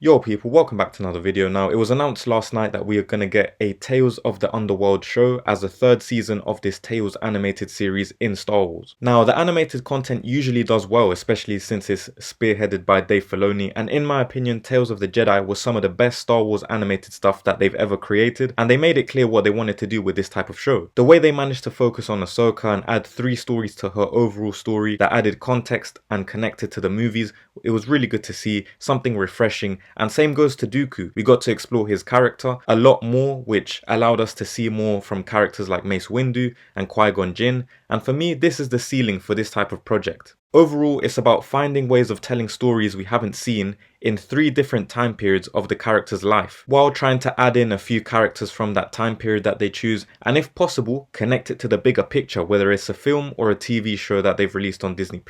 Yo people, welcome back to another video. Now, it was announced last night that we are going to get a Tales of the Underworld show as a third season of this Tales animated series in Star Wars. Now, the animated content usually does well, especially since it's spearheaded by Dave Filoni, and in my opinion, Tales of the Jedi was some of the best Star Wars animated stuff that they've ever created, and they made it clear what they wanted to do with this type of show. The way they managed to focus on Ahsoka and add 3 stories to her overall story that added context and connected to the movies, it was really good to see, something refreshing. And same goes to Dooku. We got to explore his character a lot more, which allowed us to see more from characters like Mace Windu and Qui-Gon Jinn, and for me this is the ceiling for this type of project. Overall, it's about finding ways of telling stories we haven't seen in 3 different time periods of the character's life, while trying to add in a few characters from that time period that they choose, and if possible, connect it to the bigger picture, whether it's a film or a TV show that they've released on Disney+.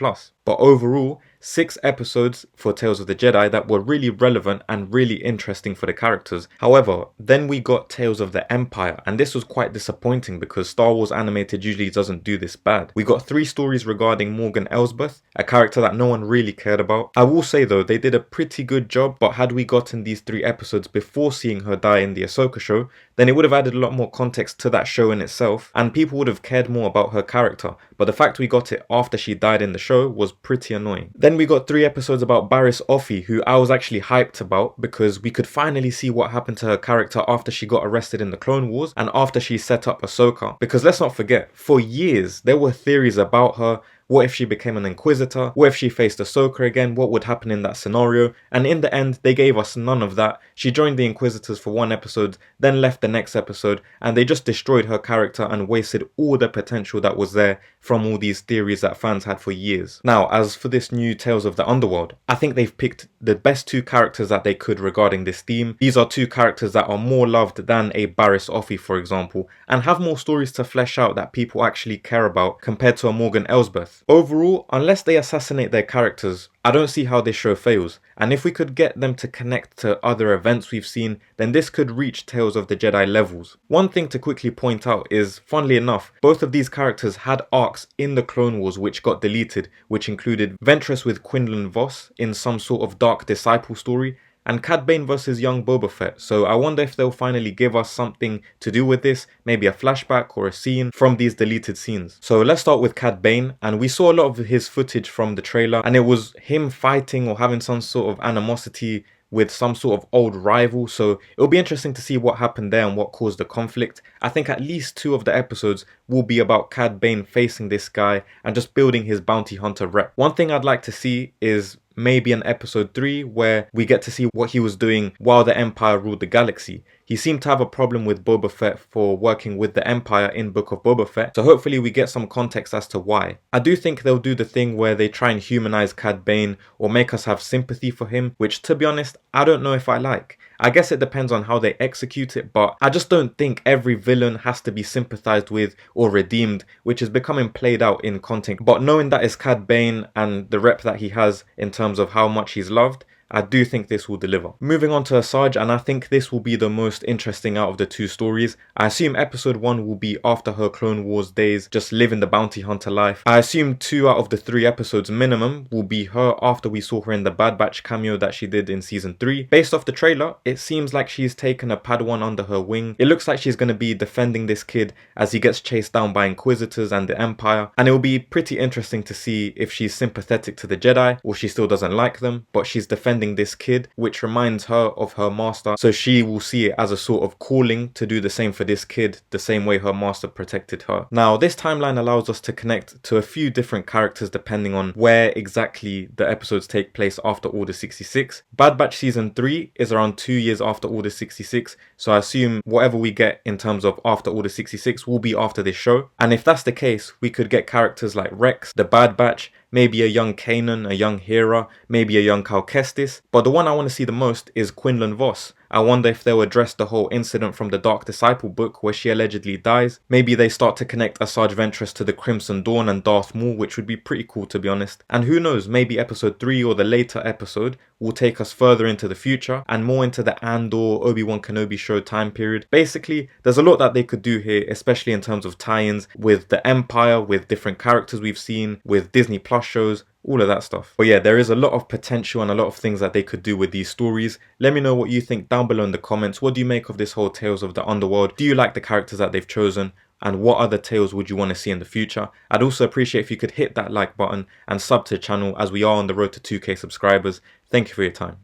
But overall, 6 episodes for Tales of the Jedi that were really relevant and really interesting for the characters. However, then we got Tales of the Empire, and this was quite disappointing because Star Wars animated usually doesn't do this bad. We got 3 stories regarding Morgan Elsbeth, a character that no one really cared about. I will say though, they did a pretty good job, but had we gotten these 3 episodes before seeing her die in the Ahsoka show, then it would have added a lot more context to that show in itself, and people would have cared more about her character. But the fact we got it after she died in the show was pretty annoying. Then we got 3 episodes about Barriss Offee, who I was actually hyped about because we could finally see what happened to her character after she got arrested in the Clone Wars and after she set up Ahsoka. Because let's not forget, for years there were theories about her. What if she became an Inquisitor? What if she faced Ahsoka again? What would happen in that scenario? And in the end, they gave us none of that. She joined the Inquisitors for 1 episode, then left the next episode, and they just destroyed her character and wasted all the potential that was there from all these theories that fans had for years. Now, as for this new Tales of the Underworld, I think they've picked the best 2 characters that they could regarding this theme. These are 2 characters that are more loved than a Barriss Offee, for example, and have more stories to flesh out that people actually care about compared to a Morgan Elsbeth. Overall, unless they assassinate their characters, I don't see how this show fails, and if we could get them to connect to other events we've seen, then this could reach Tales of the Jedi levels. One thing to quickly point out is, funnily enough, both of these characters had arcs in the Clone Wars which got deleted, which included Ventress with Quinlan Vos in some sort of Dark Disciple story, and Cad Bane versus young Boba Fett. So I wonder if they'll finally give us something to do with this, maybe a flashback or a scene from these deleted scenes. So let's start with Cad Bane, and we saw a lot of his footage from the trailer, and it was him fighting or having some sort of animosity with some sort of old rival, so it'll be interesting to see what happened there and what caused the conflict. I think at least 2 of the episodes will be about Cad Bane facing this guy and just building his bounty hunter rep. One thing I'd like to see is maybe an episode 3 where we get to see what he was doing while the Empire ruled the galaxy. He seemed to have a problem with Boba Fett for working with the Empire in Book of Boba Fett, so hopefully we get some context as to why. I do think they'll do the thing where they try and humanize Cad Bane or make us have sympathy for him, which to be honest, I don't know if I like. I guess it depends on how they execute it, but I just don't think every villain has to be sympathized with or redeemed, which is becoming played out in content. But knowing that it's Cad Bane and the rep that he has in terms of how much he's loved, I do think this will deliver. Moving on to Asajj, and I think this will be the most interesting out of the 2 stories. I assume episode 1 will be after her Clone Wars days, just living the bounty hunter life. I assume 2 out of the 3 episodes minimum will be her after we saw her in the Bad Batch cameo that she did in season 3. Based off the trailer, it seems like she's taken a Padawan under her wing. It looks like she's going to be defending this kid as he gets chased down by Inquisitors and the Empire, and it will be pretty interesting to see if she's sympathetic to the Jedi or she still doesn't like them, but she's defending this kid, which reminds her of her master, so she will see it as a sort of calling to do the same for this kid, the same way her master protected her. Now, this timeline allows us to connect to a few different characters depending on where exactly the episodes take place after Order 66. Bad Batch season 3 is around 2 years after Order 66, so I assume whatever we get in terms of after Order 66 will be after this show, and if that's the case, we could get characters like Rex, the Bad Batch, maybe a young Kanan, a young Hera, maybe a young Cal Kestis. But the one I want to see the most is Quinlan Vos. I wonder if they'll address the whole incident from the Dark Disciple book where she allegedly dies. Maybe they start to connect Asajj Ventress to the Crimson Dawn and Darth Maul, which would be pretty cool to be honest. And who knows, maybe episode 3 or the later episode will take us further into the future and more into the Andor, Obi-Wan Kenobi show time period. Basically, there's a lot that they could do here, especially in terms of tie-ins with the Empire, with different characters we've seen, with Disney Plus shows. all of that stuff. But yeah, there is a lot of potential and a lot of things that they could do with these stories. Let me know what you think down below in the comments. What do you make of this whole Tales of the Underworld? Do you like the characters that they've chosen? And what other tales would you want to see in the future? I'd also appreciate if you could hit that like button and sub to the channel, as we are on the road to 2K subscribers. Thank you for your time.